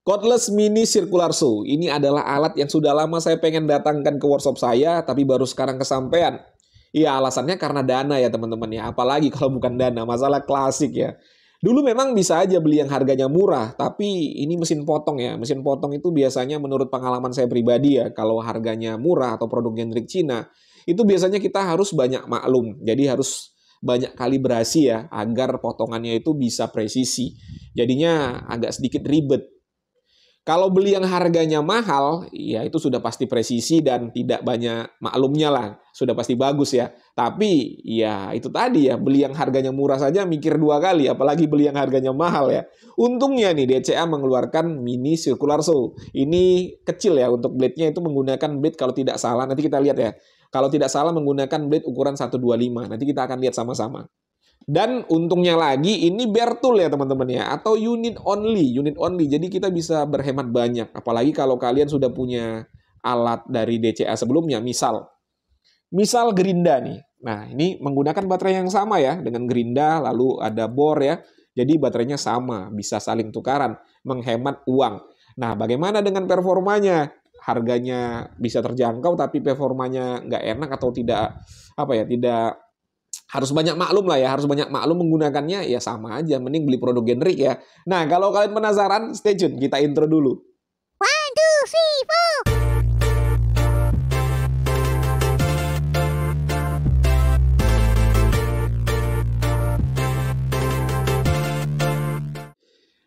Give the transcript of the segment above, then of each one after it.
Cordless Mini Circular Saw. Ini adalah alat yang sudah lama saya pengen datangkan ke workshop saya, tapi baru sekarang kesampaian. Iya, alasannya karena dana ya teman-teman ya. Apalagi kalau bukan dana, masalah klasik ya. Dulu memang bisa aja beli yang harganya murah, tapi ini mesin potong ya. Mesin potong itu biasanya menurut pengalaman saya pribadi ya, kalau harganya murah atau produk generic Cina, itu biasanya kita harus banyak maklum. Jadi harus banyak kalibrasi ya, agar potongannya itu bisa presisi. Jadinya agak sedikit ribet. Kalau beli yang harganya mahal, ya itu sudah pasti presisi dan tidak banyak maklumnya lah. Sudah pasti bagus ya. Tapi ya itu tadi ya, beli yang harganya murah saja mikir dua kali, apalagi beli yang harganya mahal ya. Untungnya nih DCA mengeluarkan Mini Circular Saw. Ini kecil ya, untuk blade-nya itu menggunakan blade kalau tidak salah, nanti kita lihat ya. Kalau tidak salah menggunakan blade ukuran 125. Nanti kita akan lihat sama-sama. Dan untungnya lagi ini bare tool ya teman-teman ya, atau unit only. Jadi kita bisa berhemat banyak. Apalagi kalau kalian sudah punya alat dari DCA sebelumnya, misal gerinda nih. Nah, ini menggunakan baterai yang sama ya dengan gerinda, lalu ada bor ya. Jadi baterainya sama, bisa saling tukaran, menghemat uang. Nah, bagaimana dengan performanya? Harganya bisa terjangkau tapi performanya nggak enak atau tidak tidak harus banyak maklum lah ya, harus banyak maklum menggunakannya, ya sama aja, mending beli produk generik ya. Nah, kalau kalian penasaran, stay tune, kita intro dulu. 1, 2, 3, 4.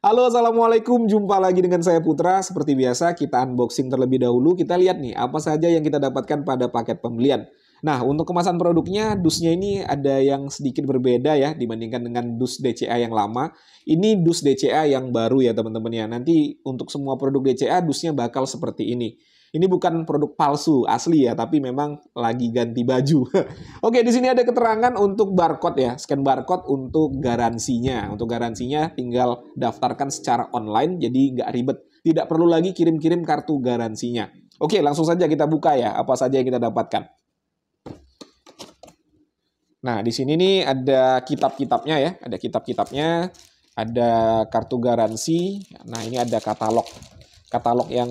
Halo, Assalamualaikum, jumpa lagi dengan saya Putra. Seperti biasa, kita unboxing terlebih dahulu, kita lihat nih, apa saja yang kita dapatkan pada paket pembelian. Nah, untuk kemasan produknya, dusnya ini ada yang sedikit berbeda ya, dibandingkan dengan dus DCA yang lama. Ini dus DCA yang baru ya teman-teman ya. Nanti untuk semua produk DCA, dusnya bakal seperti ini. Ini bukan produk palsu, asli ya, tapi memang lagi ganti baju. Oke, di sini ada keterangan untuk barcode ya, scan barcode untuk garansinya. Untuk garansinya tinggal daftarkan secara online, jadi nggak ribet. Tidak perlu lagi kirim-kirim kartu garansinya. Oke, langsung saja kita buka ya, apa saja yang kita dapatkan. Nah, di sini nih ada kitab-kitabnya ya, ada kitab-kitabnya, ada kartu garansi. Nah, ini ada katalog. Katalog yang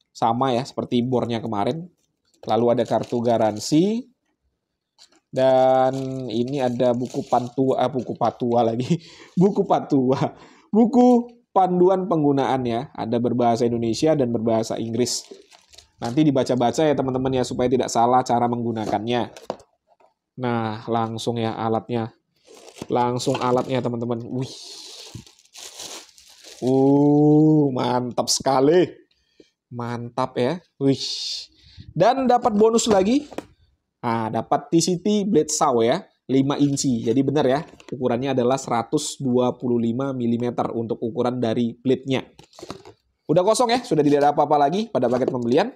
sama ya, seperti bornya kemarin. Lalu ada kartu garansi. Dan ini ada buku patua lagi. Buku patua. Buku panduan penggunaan ya, ada berbahasa Indonesia dan berbahasa Inggris. Nanti dibaca-baca ya teman-teman ya, supaya tidak salah cara menggunakannya. Nah, langsung ya alatnya. Langsung alatnya, teman-teman. Wih. Mantap sekali. Mantap ya. Wih. Dan dapat bonus lagi. Nah, dapat TCT Blade Saw ya. 5 inci. Jadi benar ya. Ukurannya adalah 125 mm untuk ukuran dari blade-nya. Udah kosong ya. Sudah tidak ada apa-apa lagi pada paket pembelian.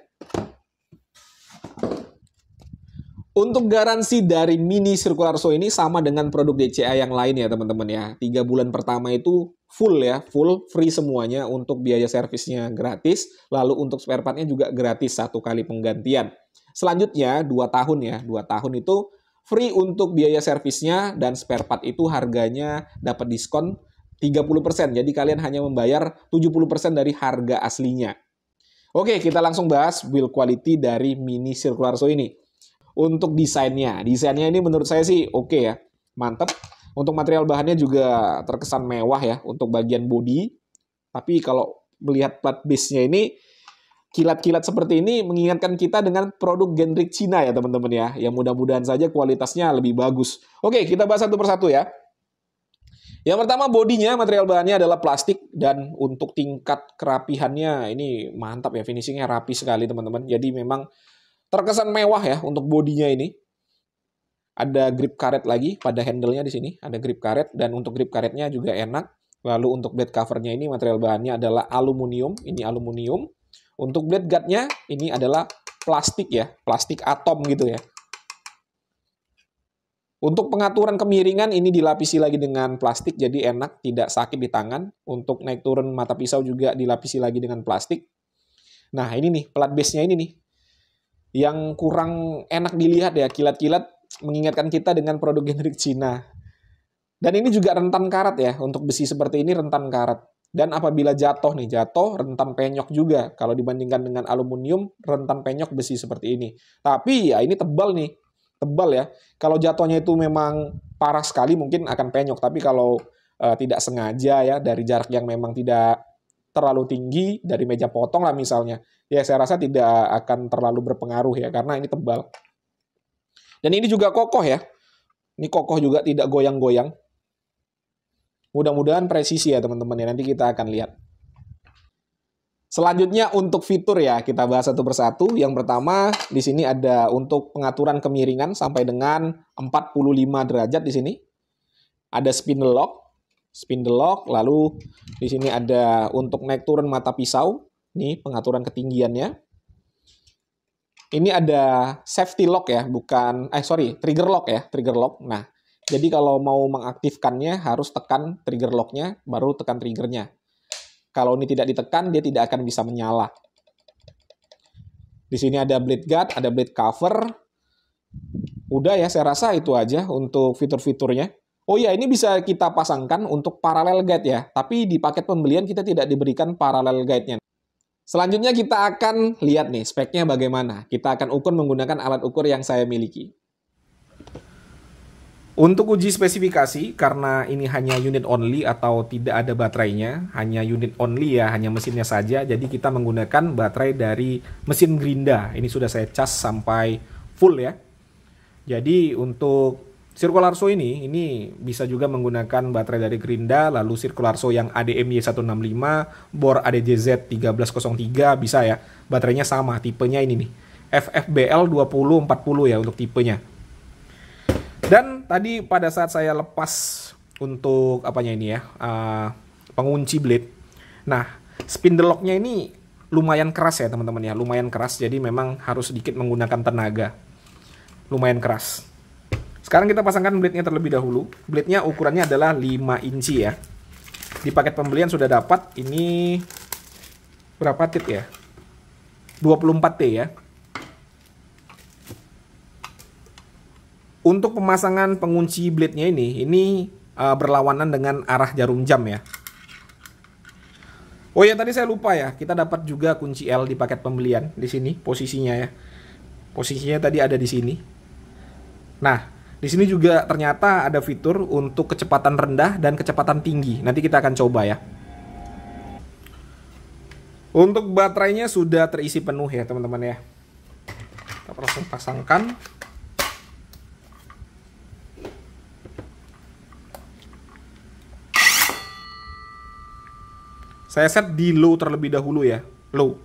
Untuk garansi dari Mini Circular Saw ini sama dengan produk DCA yang lain ya teman-teman ya. 3 bulan pertama itu full ya, full free semuanya, untuk biaya servisnya gratis. Lalu untuk spare partnya juga gratis 1 kali penggantian. Selanjutnya 2 tahun ya, 2 tahun itu free untuk biaya servisnya dan spare part itu harganya dapat diskon 30%. Jadi kalian hanya membayar 70% dari harga aslinya. Oke, kita langsung bahas build quality dari Mini Circular Saw ini. Untuk desainnya ini menurut saya sih oke ya, mantep. Untuk material bahannya juga terkesan mewah ya untuk bagian bodi. Tapi kalau melihat plat base-nya ini, kilat-kilat seperti ini mengingatkan kita dengan produk generic Cina ya teman-teman ya. Yang mudah-mudahan saja kualitasnya lebih bagus. Oke, kita bahas satu persatu ya. Yang pertama bodinya, material bahannya adalah plastik. Dan untuk tingkat kerapihannya ini mantap ya, finishingnya rapi sekali teman-teman. Jadi memang terkesan mewah ya untuk bodinya ini. Ada grip karet lagi pada handle-nya di sini. Ada grip karet dan untuk grip karetnya juga enak. Lalu untuk blade cover-nya ini material bahannya adalah aluminium. Ini aluminium. Untuk blade guard-nya ini adalah plastik ya. Plastik atom gitu ya. Untuk pengaturan kemiringan ini dilapisi lagi dengan plastik. Jadi enak, tidak sakit di tangan. Untuk naik turun mata pisau juga dilapisi lagi dengan plastik. Nah ini nih, plat base-nya ini nih. Yang kurang enak dilihat ya, kilat-kilat mengingatkan kita dengan produk generik Cina. Dan ini juga rentan karat ya, untuk besi seperti ini rentan karat. Dan apabila jatuh rentan penyok juga. Kalau dibandingkan dengan aluminium, rentan penyok besi seperti ini. Tapi ya ini tebal nih, tebal ya. Kalau jatuhnya itu memang parah sekali mungkin akan penyok. Tapi kalau tidak sengaja ya, dari jarak yang memang tidak terlalu tinggi, dari meja potong lah misalnya, ya saya rasa tidak akan terlalu berpengaruh ya, karena ini tebal. Dan ini juga kokoh ya. Ini kokoh juga, tidak goyang-goyang. Mudah-mudahan presisi ya teman-teman ya, nanti kita akan lihat. Selanjutnya untuk fitur ya, kita bahas satu persatu. Yang pertama, di sini ada untuk pengaturan kemiringan sampai dengan 45 derajat di sini. Ada spindle lock, lalu di sini ada untuk naik turun mata pisau. Ini pengaturan ketinggiannya. Ini ada safety lock ya, trigger lock ya, trigger lock. Nah, jadi kalau mau mengaktifkannya harus tekan trigger lock-nya, baru tekan triggernya. Kalau ini tidak ditekan, dia tidak akan bisa menyala. Di sini ada blade guard, ada blade cover. Udah ya, saya rasa itu aja untuk fitur-fiturnya. Oh iya, ini bisa kita pasangkan untuk parallel guide ya. Tapi di paket pembelian kita tidak diberikan parallel guide-nya. Selanjutnya kita akan lihat nih speknya bagaimana. Kita akan ukur menggunakan alat ukur yang saya miliki. Untuk uji spesifikasi, karena ini hanya unit only atau tidak ada baterainya, hanya unit only ya, hanya mesinnya saja, jadi kita menggunakan baterai dari mesin Grinda. Ini sudah saya cas sampai full ya. Jadi untuk Circular Saw ini bisa juga menggunakan baterai dari Grinda, lalu Circular Saw yang ADMY 165, bor ADJZ 1303 bisa ya. Baterainya sama, tipenya ini nih. FFBL 2040 ya untuk tipenya. Dan tadi pada saat saya lepas untuk pengunci blade. Nah, spindle lock-nya ini lumayan keras ya teman-teman ya, lumayan keras. Jadi memang harus sedikit menggunakan tenaga. Lumayan keras. Sekarang kita pasangkan blade-nya terlebih dahulu. Blade-nya ukurannya adalah 5 inci ya. Di paket pembelian sudah dapat ini berapa tit ya? 24T ya. Untuk pemasangan pengunci blade-nya ini berlawanan dengan arah jarum jam ya. Oh ya, tadi saya lupa ya, kita dapat juga kunci L di paket pembelian di sini posisinya ya. Posisinya tadi ada di sini. Nah, di sini juga ternyata ada fitur untuk kecepatan rendah dan kecepatan tinggi. Nanti kita akan coba ya. Untuk baterainya sudah terisi penuh ya teman-teman ya. Kita langsung pasangkan. Saya set di low terlebih dahulu ya, low.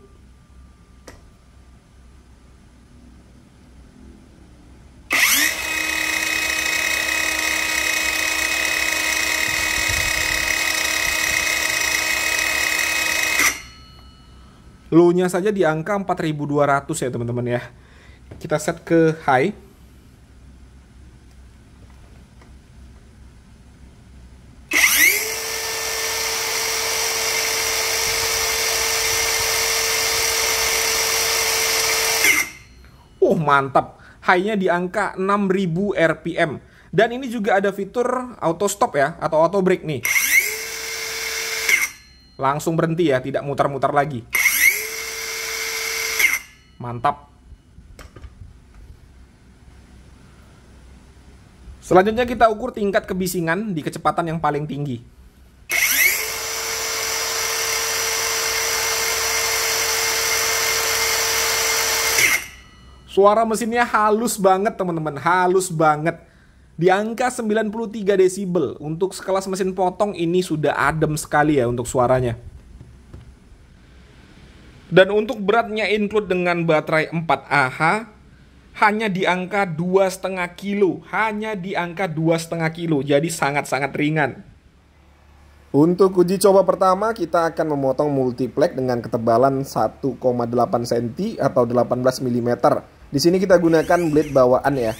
Low-nya saja di angka 4200 ya teman-teman ya. Kita set ke high. Oh mantap, high-nya di angka 6000 RPM. Dan ini juga ada fitur auto stop ya, atau auto brake nih. Langsung berhenti ya, tidak muter-muter lagi. Mantap. Selanjutnya kita ukur tingkat kebisingan di kecepatan yang paling tinggi. Suara mesinnya halus banget teman-teman, halus banget. Di angka 93 desibel. Untuk sekelas mesin potong ini sudah adem sekali ya untuk suaranya. Dan untuk beratnya include dengan baterai 4Ah hanya di angka 2,5 kilo. Hanya di angka 2,5 kilo, jadi sangat-sangat ringan. Untuk uji coba pertama, kita akan memotong multiplex dengan ketebalan 1,8 cm atau 18 mm. Di sini kita gunakan blade bawaan ya.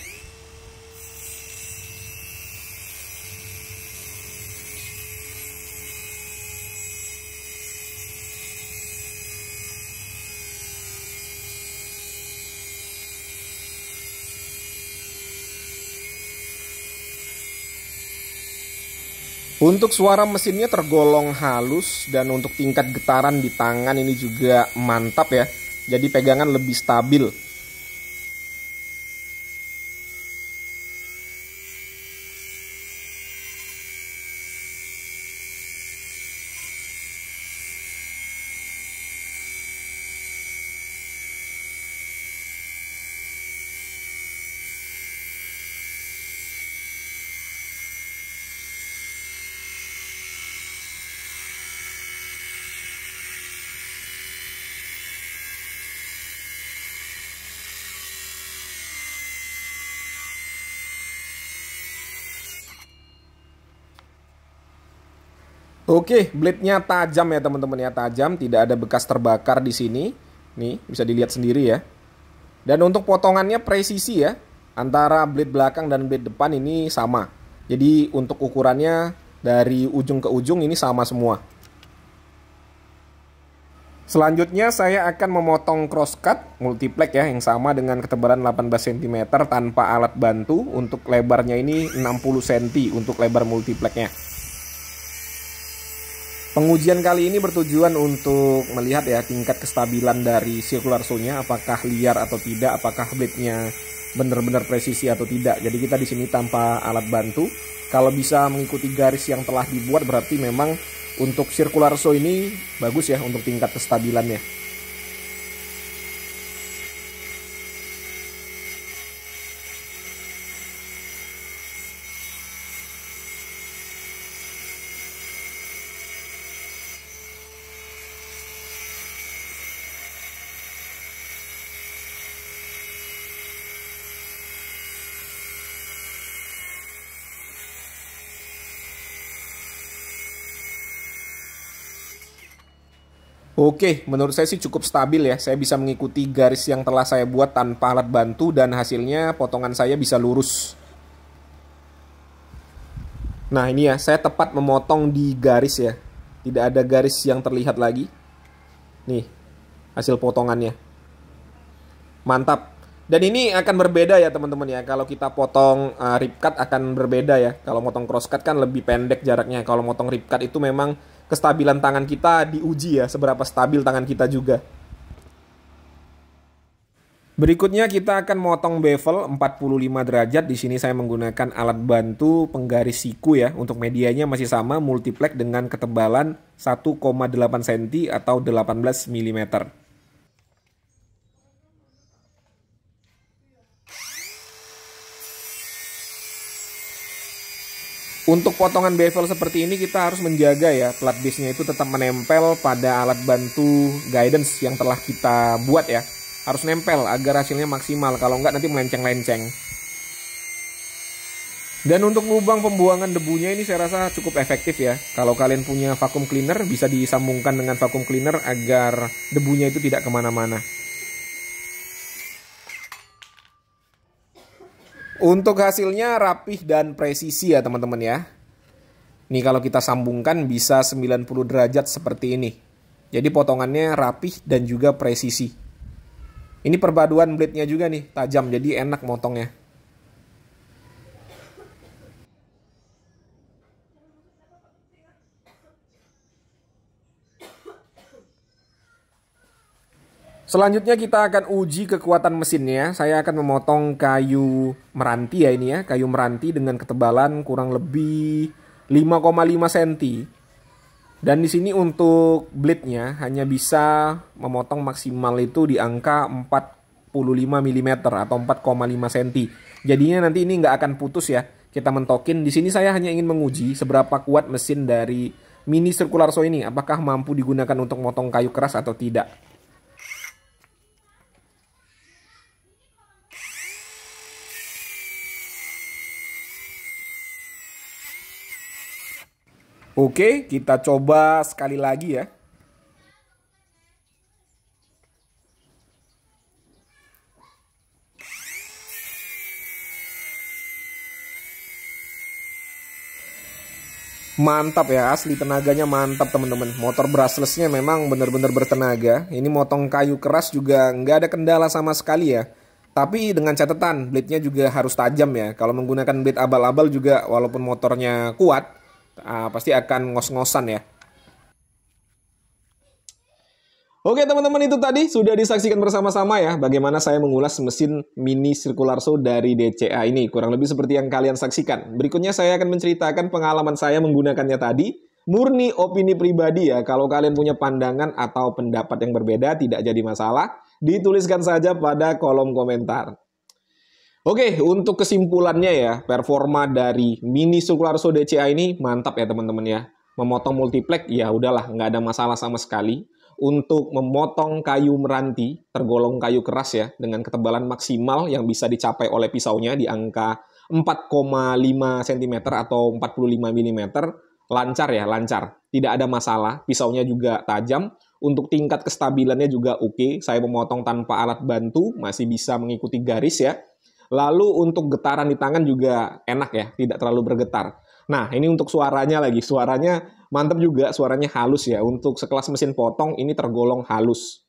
Untuk suara mesinnya tergolong halus dan untuk tingkat getaran di tangan ini juga mantap ya. Jadi pegangan lebih stabil. Oke, blade-nya tajam ya teman-teman ya, tajam, tidak ada bekas terbakar di sini. Nih, bisa dilihat sendiri ya. Dan untuk potongannya presisi ya, antara blade belakang dan blade depan ini sama. Jadi untuk ukurannya dari ujung ke ujung ini sama semua. Selanjutnya saya akan memotong crosscut multiplex ya, yang sama dengan ketebalan 18 cm tanpa alat bantu. Untuk lebarnya ini 60 cm untuk lebar multiplexnya. Pengujian kali ini bertujuan untuk melihat ya tingkat kestabilan dari circular saw-nya, apakah liar atau tidak, apakah blade-nya benar-benar presisi atau tidak. Jadi kita di sini tanpa alat bantu. Kalau bisa mengikuti garis yang telah dibuat berarti memang untuk circular saw ini bagus ya untuk tingkat kestabilannya. Oke, menurut saya sih cukup stabil ya. Saya bisa mengikuti garis yang telah saya buat tanpa alat bantu dan hasilnya potongan saya bisa lurus. Nah ini ya, saya tepat memotong di garis ya. Tidak ada garis yang terlihat lagi. Nih, hasil potongannya. Mantap. Dan ini akan berbeda ya teman-teman ya. Kalau kita potong rip cut akan berbeda ya. Kalau motong cross cut kan lebih pendek jaraknya. Kalau motong rip cut itu memang kestabilan tangan kita diuji ya, seberapa stabil tangan kita juga. Berikutnya kita akan motong bevel 45 derajat. Di sini saya menggunakan alat bantu penggaris siku ya. Untuk medianya masih sama, multiplex dengan ketebalan 1,8 cm atau 18 mm. Untuk potongan bevel seperti ini kita harus menjaga ya, plat base-nya itu tetap menempel pada alat bantu guidance yang telah kita buat ya. Harus nempel agar hasilnya maksimal, kalau enggak nanti melenceng-lenceng. Dan untuk lubang pembuangan debunya ini saya rasa cukup efektif ya. Kalau kalian punya vacuum cleaner bisa disambungkan dengan vacuum cleaner agar debunya itu tidak kemana-mana. Untuk hasilnya rapih dan presisi ya teman-teman ya. Nih kalau kita sambungkan bisa 90 derajat seperti ini. Jadi potongannya rapih dan juga presisi. Ini perpaduan blade-nya juga nih, tajam jadi enak motongnya. Selanjutnya kita akan uji kekuatan mesinnya. Saya akan memotong kayu meranti ya ini ya. Kayu meranti dengan ketebalan kurang lebih 5,5 cm. Dan di sini untuk blade-nya hanya bisa memotong maksimal itu di angka 45 mm atau 4,5 cm. Jadinya nanti ini nggak akan putus ya. Kita mentokin. Di sini saya hanya ingin menguji seberapa kuat mesin dari mini circular saw ini. Apakah mampu digunakan untuk motong kayu keras atau tidak. Oke, kita coba sekali lagi ya. Mantap ya, asli tenaganya mantap teman-teman. Motor brushless-nya memang benar-benar bertenaga. Ini motong kayu keras juga nggak ada kendala sama sekali ya. Tapi dengan catatan, blade-nya juga harus tajam ya. Kalau menggunakan blade abal-abal juga walaupun motornya kuat, pasti akan ngos-ngosan ya. Oke teman-teman, itu tadi sudah disaksikan bersama-sama ya bagaimana saya mengulas mesin mini circular saw dari DCA ini. Kurang lebih seperti yang kalian saksikan. Berikutnya saya akan menceritakan pengalaman saya menggunakannya tadi. Murni opini pribadi ya. Kalau kalian punya pandangan atau pendapat yang berbeda tidak jadi masalah. Dituliskan saja pada kolom komentar. Oke, untuk kesimpulannya ya, performa dari mini circular saw DCA ini mantap ya teman-teman ya. Memotong multiplex ya udahlah, nggak ada masalah sama sekali. Untuk memotong kayu meranti, tergolong kayu keras ya, dengan ketebalan maksimal yang bisa dicapai oleh pisaunya di angka 4,5 cm atau 45 mm, lancar ya, lancar. Tidak ada masalah, pisaunya juga tajam. Untuk tingkat kestabilannya juga oke. Saya memotong tanpa alat bantu, masih bisa mengikuti garis ya. Lalu untuk getaran di tangan juga enak ya, tidak terlalu bergetar. Nah, ini untuk suaranya lagi. Suaranya mantap juga, suaranya halus ya. Untuk sekelas mesin potong, ini tergolong halus.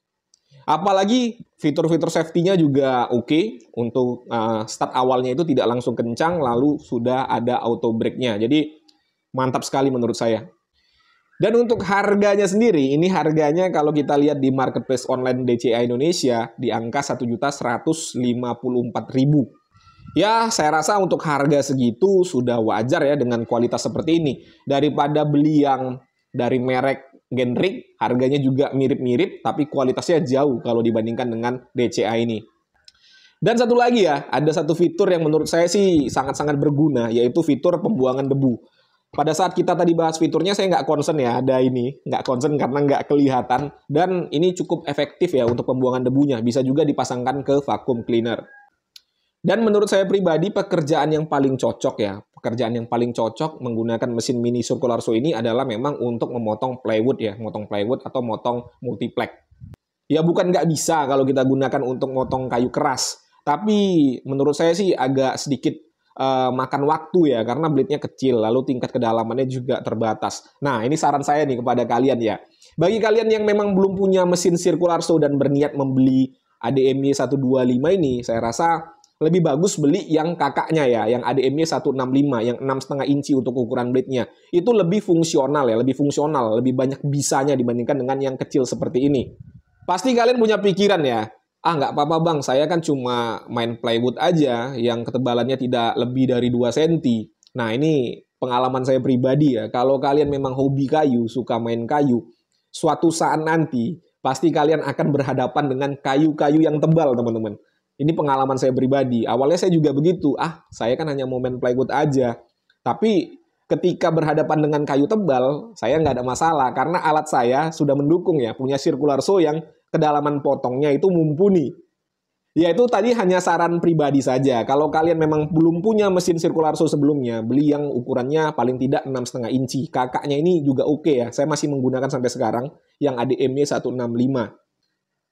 Apalagi fitur-fitur safety-nya juga oke. Untuk start awalnya itu tidak langsung kencang, lalu sudah ada auto brake-nya. Jadi, mantap sekali menurut saya. Dan untuk harganya sendiri, ini harganya kalau kita lihat di marketplace online DCA Indonesia, di angka Rp1.154.000. Ya, saya rasa untuk harga segitu sudah wajar ya dengan kualitas seperti ini. Daripada beli yang dari merek generic, harganya juga mirip-mirip, tapi kualitasnya jauh kalau dibandingkan dengan DCA ini. Dan satu lagi ya, ada satu fitur yang menurut saya sih sangat-sangat berguna, yaitu fitur pembuangan debu. Pada saat kita tadi bahas fiturnya, saya nggak concern ya, ada ini. Nggak concern karena nggak kelihatan. Dan ini cukup efektif ya untuk pembuangan debunya. Bisa juga dipasangkan ke vacuum cleaner. Dan menurut saya pribadi, pekerjaan yang paling cocok ya, pekerjaan yang paling cocok menggunakan mesin mini circular saw ini adalah memang untuk memotong plywood ya, memotong plywood atau motong multiplex. Ya bukan nggak bisa kalau kita gunakan untuk motong kayu keras, tapi menurut saya sih agak sedikit makan waktu ya, karena blade-nya kecil, lalu tingkat kedalamannya juga terbatas. Nah, ini saran saya nih kepada kalian ya. Bagi kalian yang memang belum punya mesin circular saw dan berniat membeli ADMY 125 ini, saya rasa lebih bagus beli yang kakaknya ya, yang ADMY 165, yang 6,5 inci untuk ukuran blade-nya. Itu lebih fungsional ya, lebih fungsional, lebih banyak bisanya dibandingkan dengan yang kecil seperti ini. Pasti kalian punya pikiran ya, nggak apa-apa bang, saya kan cuma main plywood aja, yang ketebalannya tidak lebih dari 2 cm. Nah ini pengalaman saya pribadi ya, kalau kalian memang hobi kayu, suka main kayu, suatu saat nanti, pasti kalian akan berhadapan dengan kayu-kayu yang tebal teman-teman. Ini pengalaman saya pribadi. Awalnya saya juga begitu. Saya kan hanya mau main plywood aja. Tapi ketika berhadapan dengan kayu tebal, saya nggak ada masalah. Karena alat saya sudah mendukung ya. Punya circular saw yang kedalaman potongnya itu mumpuni. Ya itu tadi hanya saran pribadi saja. Kalau kalian memang belum punya mesin circular saw sebelumnya, beli yang ukurannya paling tidak 6,5 inci. Kakaknya ini juga oke ya. Saya masih menggunakan sampai sekarang yang ADMY 165.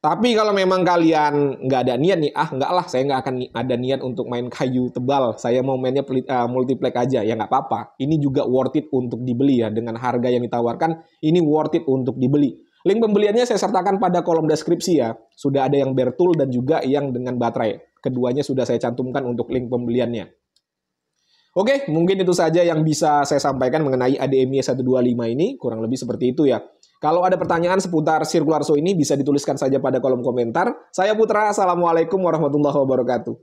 Tapi kalau memang kalian nggak ada niat nih, nggak lah, saya nggak akan ada niat untuk main kayu tebal. Saya mau mainnya multiplex aja, ya nggak apa-apa. Ini juga worth it untuk dibeli ya. Dengan harga yang ditawarkan, ini worth it untuk dibeli. Link pembeliannya saya sertakan pada kolom deskripsi ya. Sudah ada yang bare tool dan juga yang dengan baterai. Keduanya sudah saya cantumkan untuk link pembeliannya. Oke, mungkin itu saja yang bisa saya sampaikan mengenai ADMY 125 ini. Kurang lebih seperti itu ya. Kalau ada pertanyaan seputar circular saw ini bisa dituliskan saja pada kolom komentar. Saya Putra, Assalamualaikum warahmatullahi wabarakatuh.